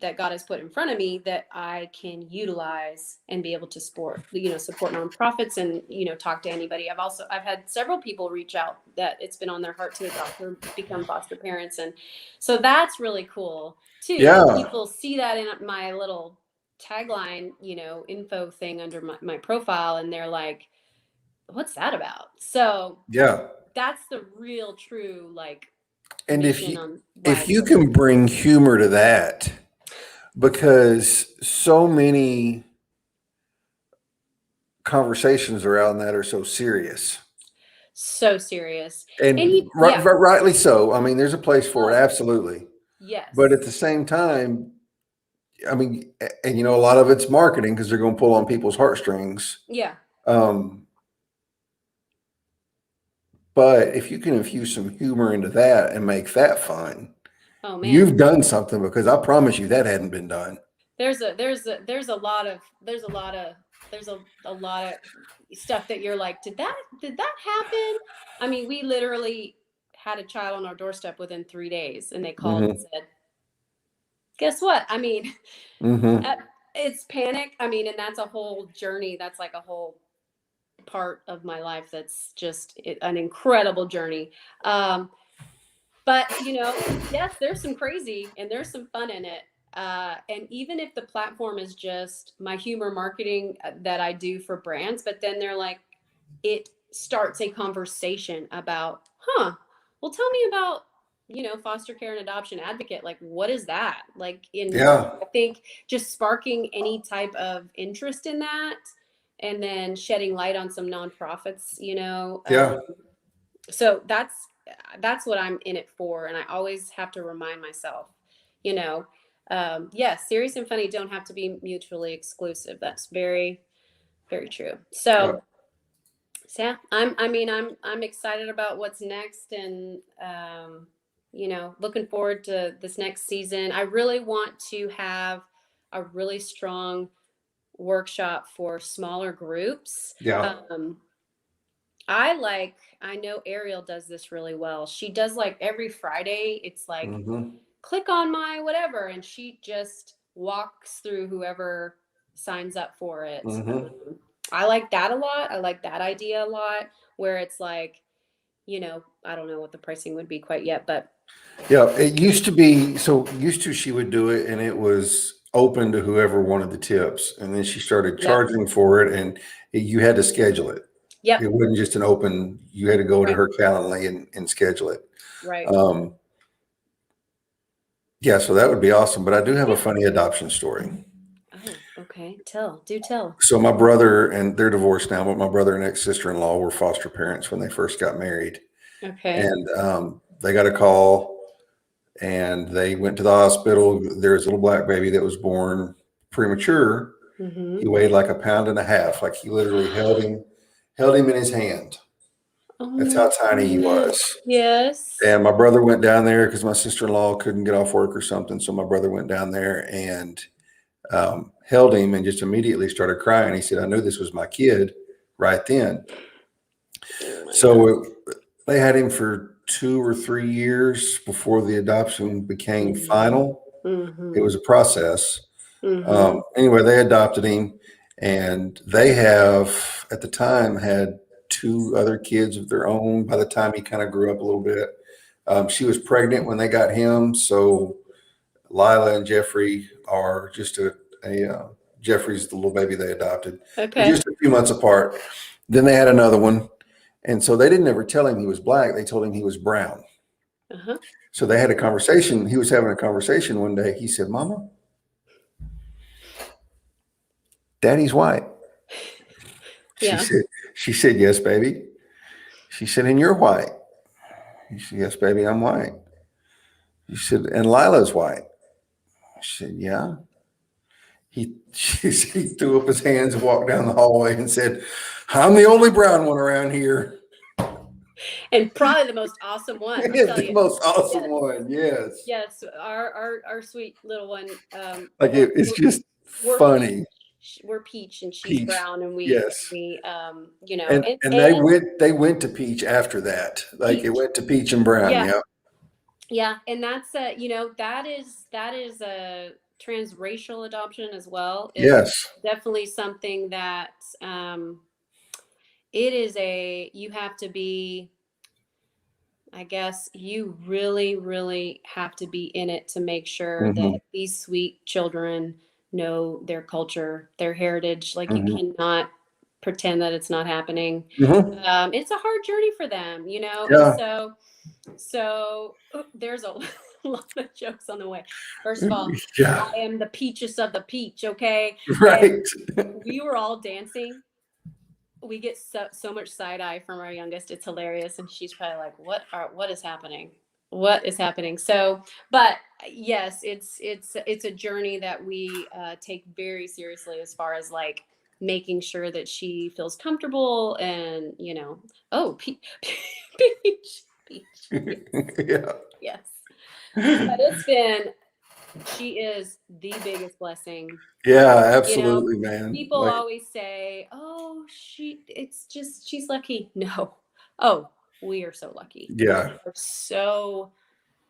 that God has put in front of me that I can utilize and be able to support nonprofits and, talk to anybody. I've had several people reach out that it's been on their heart to adopt or become foster parents. And so that's really cool too. And Yeah. people see that in my little tagline, info thing under my profile, and they're like, what's that about? So Yeah. that's the real true, like, And mission on why I if do you what I can do. bring humor to that, because so many conversations around that are so serious, So serious. And and yeah. rightly so. I mean, there's a place for it, Oh, absolutely. But at yes. the same time, I mean, and a lot of it's marketing because they're going to pull on people's heartstrings. Yeah. Um, but if you can infuse some humor into that and make that fun, Oh man. you've done something, because I promise you that hadn't been done. There's a lot of there's a lot of stuff that you're like, did that happen? I mean, we literally had a child on our doorstep within 3 days, and they called and Hmm. said, guess what? I mean, Hmm. uh, it's panic. I mean, and that's a whole journey. That's like a whole part of my life. That's just an incredible journey. But yes, there's some crazy and there's some fun in it. And even if the platform is just my humor marketing that I do for brands, but then they're like, it starts a conversation about, well, tell me about, foster care and adoption advocate. Like, what is that? Like, Yeah. I think just sparking any type of interest in that, and then shedding light on some nonprofits, Yeah. so that's what I'm in it for. And I always have to remind myself, you know, yes, serious and funny don't have to be mutually exclusive. That's very, very true. Yeah. So yeah, I'm excited about what's next, and looking forward to this next season. I really want to have a really strong workshop for smaller groups. Yeah. I know Ariel does this really well. She does like every Friday, it's like, Mm-hmm. click on my whatever, and she just walks through whoever signs up for it. Mm-hmm. I like that a lot. I like that idea a lot, where it's like, I don't know what the pricing would be quite yet, but Yeah, it used to be, so used to she would do it and it was open to whoever wanted the tips. And then she started yep, charging for it and you had to schedule it. yep, It wasn't just an open, you had to go to right, her Calendly and schedule it. right. Um, yeah, so that would be awesome. But I do have a Yeah. funny adoption story. Oh, okay. Do tell. So my brother, and they're divorced now, but my brother and ex-sister-in-law were foster parents when they first got married. Okay. And they got a call and they went to the hospital. There was a little black baby that was born premature. Mm-hmm. He weighed like 1.5 pounds. Like he literally held him in his hand. Oh That's my how tiny he goodness. was. Yes. And my brother went down there because my sister-in-law couldn't get off work or something. So my brother went down there and held him and just immediately started crying. He said, I knew this was my kid right then. Oh my So they had him for 2 or 3 years before the adoption became God. final. It Mm-hmm. was a process. Mm-hmm. Anyway, they adopted him, and they have at the time had 2 other kids of their own. By the time he kind of grew up a little bit, she was pregnant when they got him. So Lila and Jeffrey are just Jeffrey's the little baby they adopted. They're Okay. just a few months apart. Then they had another one. And so they didn't ever tell him he was black. They told him he was brown. Uh-huh. So they had a conversation. He was having a conversation one day. He said, Mama, Daddy's white. She Yeah. said, she said, yes, baby. She said, and you're white. He said, yes, baby, I'm white. She said, and Lila's white. She said, yeah. He threw up his hands and walked down the hallway and said, I'm the only brown one around here. And probably the most awesome one. I'll tell The you. most awesome Yes. one. Yes. Yes. Our sweet little one. Like it's just we're funny. we're Peach and she's Peach. brown, and Yes. And they went to Peach after that. Like it went to Peach and Brown. yeah, Yeah. yeah, and that's that is a transracial adoption as well. It's Yes. definitely something that it is you have to be, I guess you really, really have to be in it to make sure Mm-hmm. that these sweet children know their culture, their heritage. Like you Mm-hmm. cannot pretend that it's not happening. Mm-hmm. It's a hard journey for them, Yeah. and so there's a lot of jokes on the way. First of all, Yeah. I am the peachest of the peach, okay? Right. And we were all dancing. We get so much side eye from our youngest. It's hilarious, and she's probably like, what is happening? What is happening?" So, but yes, it's a journey that we take very seriously, as far as like making sure that she feels comfortable, and oh, peach, peach, Yeah. yes. But she is the biggest blessing. Yeah, absolutely, man. People Like, always say, "Oh, she's lucky." No. Oh, we are so lucky. yeah.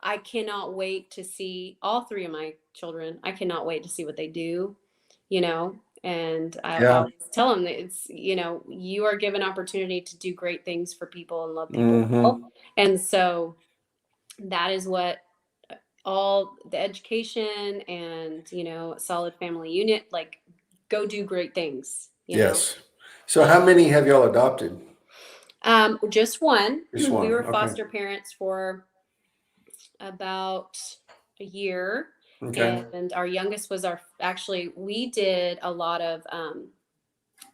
I cannot wait to see all 3 of my children. I cannot wait to see what they do, and I Yeah. always tell them that you are given opportunity to do great things for people and love people Mm-hmm. well. And so that is what all the education and solid family unit, like, go do great things. Yes. So how many have y'all adopted? Just one. Just We one. were Okay. foster parents for about a year, Okay. and our youngest was we did a lot of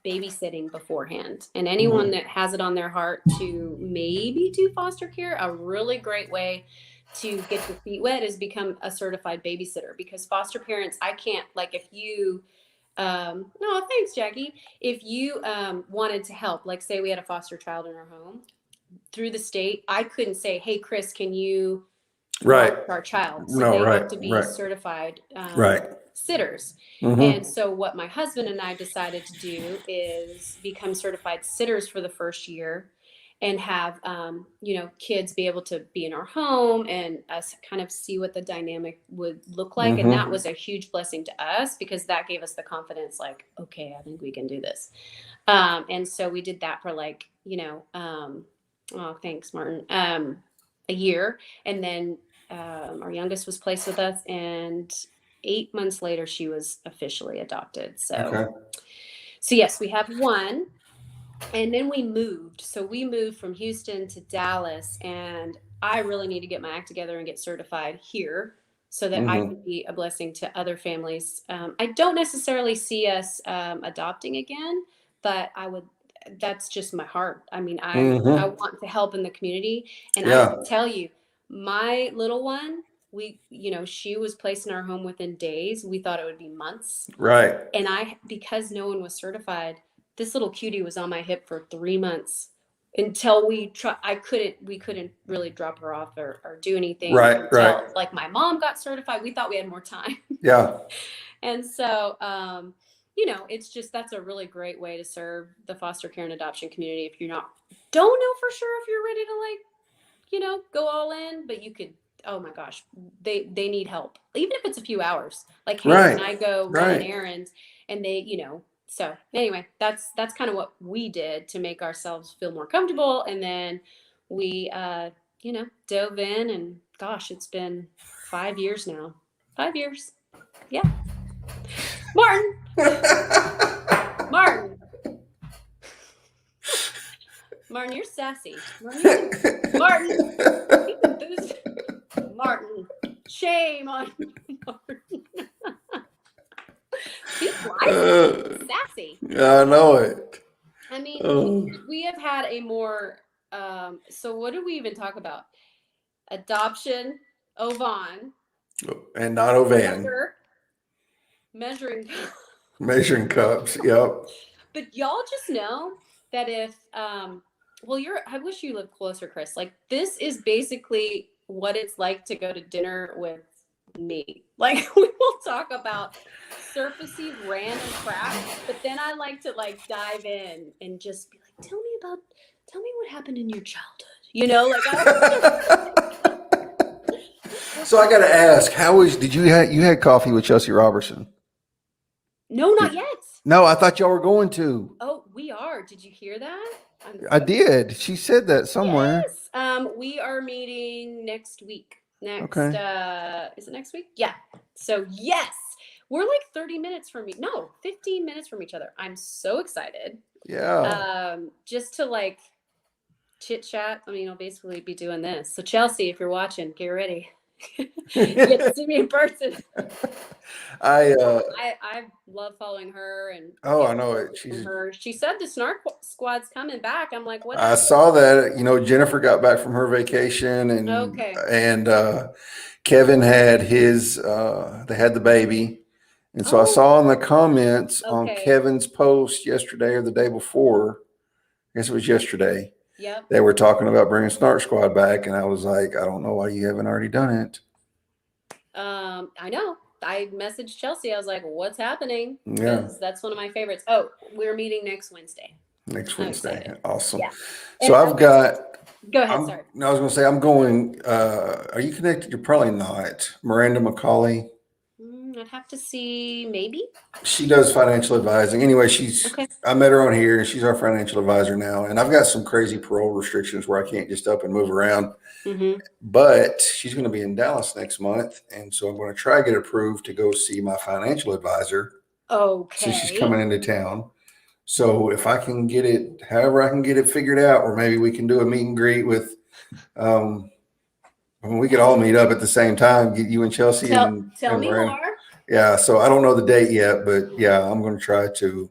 babysitting beforehand. And anyone that has it on their heart to maybe do foster care, a really great way to get your feet wet is become a certified babysitter, because foster parents, I can't, like, if you no, thanks, Jackie. If you wanted to help, like say we had a foster child in our home, through the state, I couldn't say, "Hey, Chris, can you Right. our child. So No, they right, have to be right, certified right. sitters. Mm-hmm. And so what my husband and I decided to do is become certified sitters for the first year and have kids be able to be in our home and us kind of see what the dynamic would look like. And that Mm-hmm. was a huge blessing to us because that gave us the confidence, like, okay, I think we can do this. And so we did that for oh, thanks, Martin, a year. And then our youngest was placed with us, and 8 months later, she was officially adopted. Okay. So yes, we have one. And then we moved. So we moved from Houston to Dallas, and I really need to get my act together and get certified here so that I Mm-hmm. can be a blessing to other families. I don't necessarily see us adopting again, but I would. That's just my heart. I mean, I Mm-hmm. want to help in the community, and I Yeah. will tell you, my little one, she was placed in our home within days. We thought it would be months, Right. and because no one was certified, this little cutie was on my hip for 3 months until we couldn't really drop her off or do anything Right. Right. until like my mom got certified. We thought we had more time. Yeah. And so, it's just, that's a really great way to serve the foster care and adoption community. If don't know for sure if you're ready to go all in, but you could, oh my gosh, they need help. Even if it's a few hours, like, hey, Right. can I go run an Right. errand? And so anyway, that's kind of what we did to make ourselves feel more comfortable. And then we, dove in, and gosh, it's been 5 years now. 5 years. Yeah. Martin, Martin, Martin, you're sassy. Martin, Martin, shame on you, Martin. He's sassy. I know it. I mean, we have had a more, so what did we even talk about? Adoption, Ovan. And not Ovan. Measuring. Measuring cups. Yep. But y'all just know that if, I wish you lived closer, Chris. Like, this is basically what it's like to go to dinner with me. Like, we will talk about surfacey random crap, but then I like to dive in and just be like, tell me what happened in your childhood. So I got to ask, you had coffee with Chelsea Robertson? No, not yet. No, I thought y'all were going to. Oh, we are. Did you hear that? I did. She said that somewhere. Yes. We are meeting next week. Okay. Is it next week? Yeah. So yes, we're like 30 minutes from 15 minutes from each other. I'm so excited. Yeah. Just to chit chat. I mean, I'll basically be doing this. So Chelsea, if you're watching, get ready. You get to see me in person. I love following her, and I know it. She said the Snark Squad's coming back. I'm like, what? I saw that. Jennifer got back from her vacation, and Okay. and Kevin had his. They had the baby, and so I saw in the comments on Kevin's post yesterday or the day before. I guess it was yesterday. Yep. They were talking about bringing Snark Squad back, and I was like, I don't know why you haven't already done it. I know. I messaged Chelsea. I was like, what's happening? Yeah. Because that's one of my favorites. Oh, we're meeting next Wednesday. Next Wednesday. Awesome. Yeah. So I've got. Go ahead. Sorry. I was going to say, I'm going. Are you connected? You're probably not. Miranda McCauley. I'd have to see, maybe. She does financial advising. Anyway, I met her on here, and she's our financial advisor now. And I've got some crazy parole restrictions where I can't just up and move around. Mm-hmm. But she's going to be in Dallas next month, and so I'm going to try to get approved to go see my financial advisor. Okay. Since she's coming into town. So if I can get it, however I can get it figured out, or maybe we can do a meet and greet with, we could all meet up at the same time. Get you and Chelsea and tell me Miranda. more. Yeah. So I don't know the date yet, but yeah, I'm going to try to.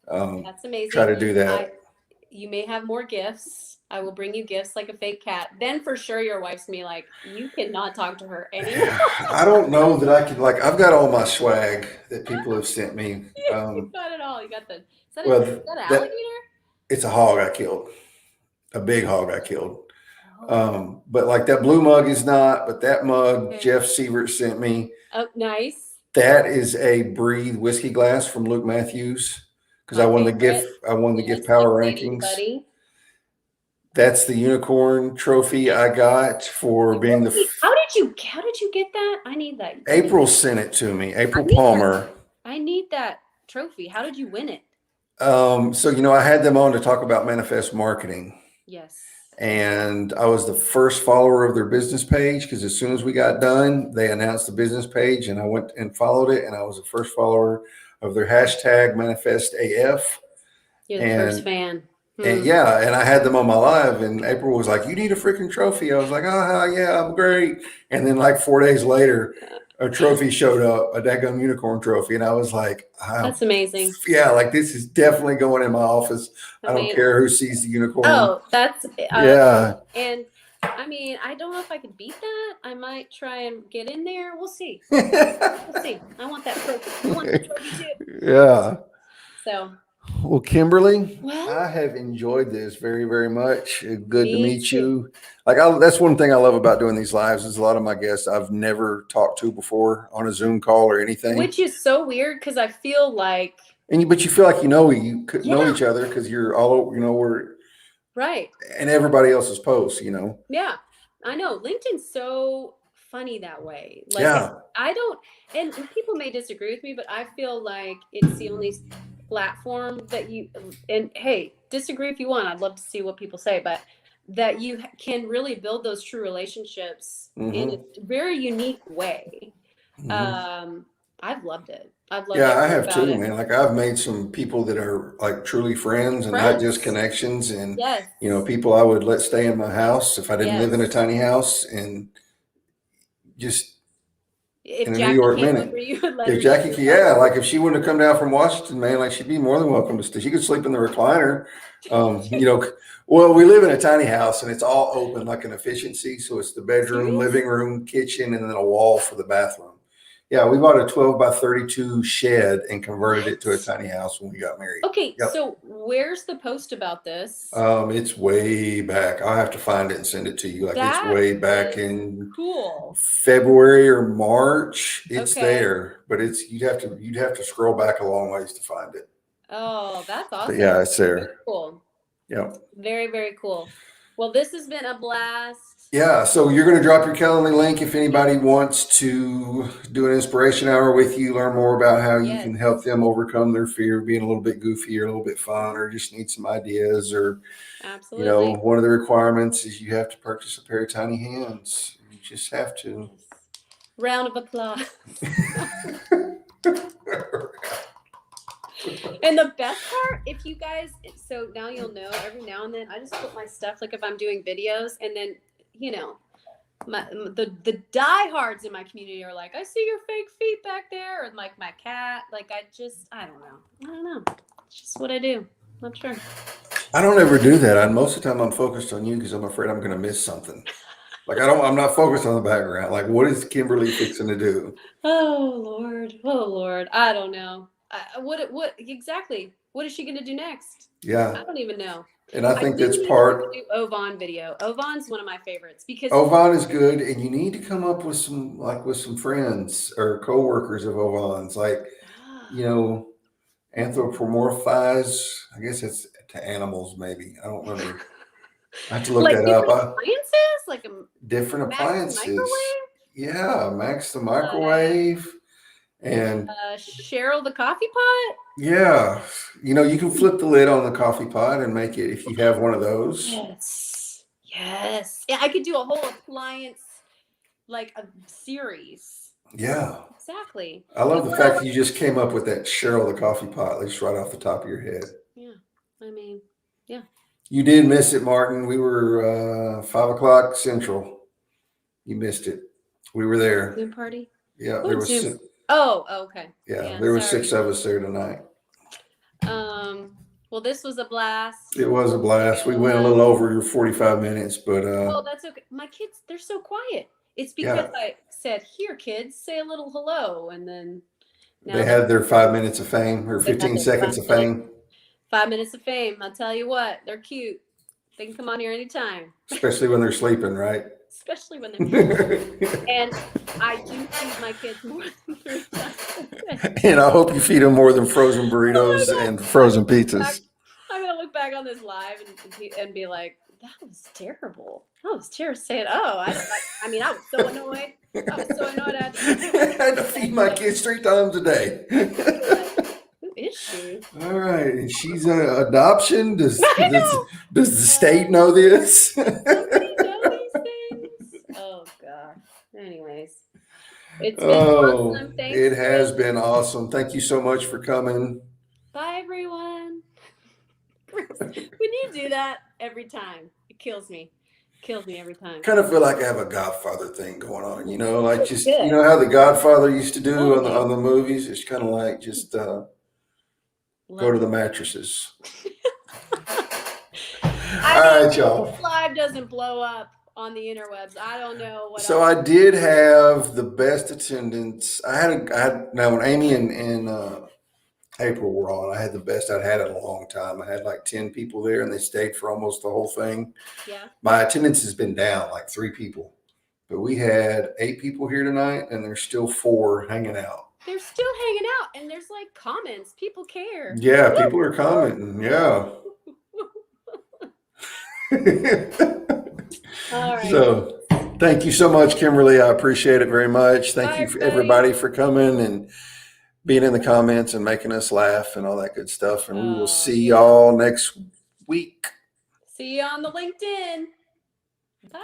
That's amazing. Try to do that. You may have more gifts. I will bring you gifts like a fake cat. Then for sure your wife's me like, you cannot talk to her anymore. I don't know that I can, I've got all my swag that people have sent me. You got it all. You got is that an alligator? It's a hog I killed. A big hog I killed. But like that blue mug is not, but that mug Okay. Jeff Sievert sent me, Oh, nice. that is a Breathe whiskey glass from Luke Matthews. Because My I won the favorite. gift, I won the Yes, gift power the Canadian rankings. buddy. That's the unicorn trophy I got for being the How did you get that? I need that. April sent it to me. April I need Palmer. I need that trophy. How did you win it? So I had them on to talk about manifest marketing. Yes. And I was the first follower of their business page because as soon as we got done, they announced the business page and I went and followed it. And I was the first follower of their hashtag manifest AF. You're the first fan. And yeah, and I had them on my live and April was like, you need a freaking trophy. I was like, yeah, I'm great. And then like 4 days later, a trophy showed up, a daggum unicorn trophy. And I was like, that's amazing. Yeah, like this is definitely going in my office. Amazing. I don't care who sees the unicorn. Oh, that's yeah. And I mean, I don't know if I could beat that. I might try and get in there. We'll see. We'll see. I want that trophy. I want the trophy too. Yeah. So. Well, Kimberly, well, I have enjoyed this very, very much. Good to meet too. you. Like that's one thing I love about doing these lives is a lot of my guests I've never talked to before on a Zoom call or anything. Which is so weird because I feel like. But you feel like you could know each other because you're all we're right. And everybody else's posts, Yeah, I know. LinkedIn's so funny that way. Like, yeah. I don't, and people may disagree with me, but I feel like it's the only platform that and hey, disagree if you want. I'd love to see what people say, but that you can really build those true relationships in a very unique way. I've loved it. I've loved it. Yeah, I have too, man. Like I've made some people that are like truly friends and not just connections. And, people I would let stay in my house if I didn't live in a tiny house and just if in a Jackie New York came minute. over, you would let if her Jackie, like if she wouldn't have come down from Washington, man, like she'd be more than welcome to stay. She could sleep in the recliner. Well, we live in a tiny house and it's all open like an efficiency. So it's the bedroom, living room, kitchen, and then a wall for the bathroom. Yeah, we bought a 12 by 32 shed and converted it to a tiny house when we got married. Okay, so where's the post about this? It's way back. I'll have to find it and send it to you. Like it's way back in February or March. It's there, but you'd have to scroll back a long ways to find it. Oh, that's awesome. But yeah, it's there. Very cool. Yeah. Very, very cool. Well, this has been a blast. Yeah, so you're going to drop your Calendly link if anybody wants to do an inspiration hour with you, learn more about how you can help them overcome their fear of being a little bit goofy or a little bit fun or just need some ideas or, one of the requirements is you have to purchase a pair of tiny hands. You just have to. Round of applause. And the best part, if you guys, so now you'll know every now and then I just put my stuff, like if I'm doing videos and then, the diehards in my community are like, I see your fake feet back there. Or like my cat, like I don't know. It's just what I do. I'm sure. I don't ever do that. Most of the time I'm focused on you because I'm afraid I'm going to miss something. Like I'm not focused on the background. Like what is Kimberly fixing to do? Oh Lord. I don't know. What exactly? What is she going to do next? Yeah. I don't even know. And I think that's part. Do 𝙆𝙆𝙞 video. 𝙆𝙆𝙞's one of my favorites because 𝙆𝙆𝙞 is good, and you need to come up with some friends or coworkers of 𝙆𝙆𝙞's, like anthropomorphize. I guess it's to animals, maybe. I don't remember. I have to look that up. Appliances, like different appliances. Microwave? Yeah, Max the microwave. And Cheryl the coffee pot. Yeah, you can flip the lid on the coffee pot and make it if you have one of those. Yes. Yeah, I could do a whole appliance, like a series. Yeah, exactly. I love the fact that you just came up with that Cheryl the coffee pot, just right off the top of your head. Yeah, I mean, yeah. You did miss it, Martin. We were 5 o'clock Central. You missed it. We were there. Zoom party. Yeah, there was. Okay. Yeah, there were 6 of us there tonight. Well, this was a blast. It was a blast. We went a little over 45 minutes, but oh, that's okay. My kids, they're so quiet. It's because I said, "Here, kids, say a little hello," and then they had their 5 minutes of fame or 15 seconds of fame. 5 minutes of fame. I'll tell you what, they're cute. They can come on here anytime, Especially when they're sleeping, right? especially when they're. And I do feed my kids more than 3 times a day. And I hope you feed them more than frozen burritos Oh my God. and frozen pizzas. I'm gonna look back on this live and be like, that was terrible. That was terrible. Saying, oh, I mean, I was so annoyed. I was so annoyed. I had to feed my kids 3 times a day. Who is she? All right, and she's an adoption. Does I know. the state know this? Somebody know these things? Oh gosh. Anyways, it's been Oh, awesome. Thanks. it has Chris. been awesome. Thank you so much for coming. Bye, everyone. Chris, when you do that every time, it kills me. Kills me every time. Kind of feel like I have a Godfather thing going on, you know, like just Good. you know how the Godfather used to do Totally. on the movies. It's kind of like just go to the mattresses. I All mean, right, y'all. this live doesn't blow up on the interwebs. I don't know what. So else. I did have the best attendance. I had now when Amy and April were on, I had the best I'd had in a long time. I had like 10 people there and they stayed for almost the whole thing. Yeah. My attendance has been down like 3 people, but we had 8 people here tonight and there's still 4 hanging out. They're still hanging out and there's like comments. People care. Yeah, people are commenting. Yeah. All right. So thank you so much, Kimberly. I appreciate it very much. Thank Bye, you for everybody. everybody for coming and being in the comments and making us laugh and all that good stuff. And we will see y'all next week. See you on the LinkedIn. Bye.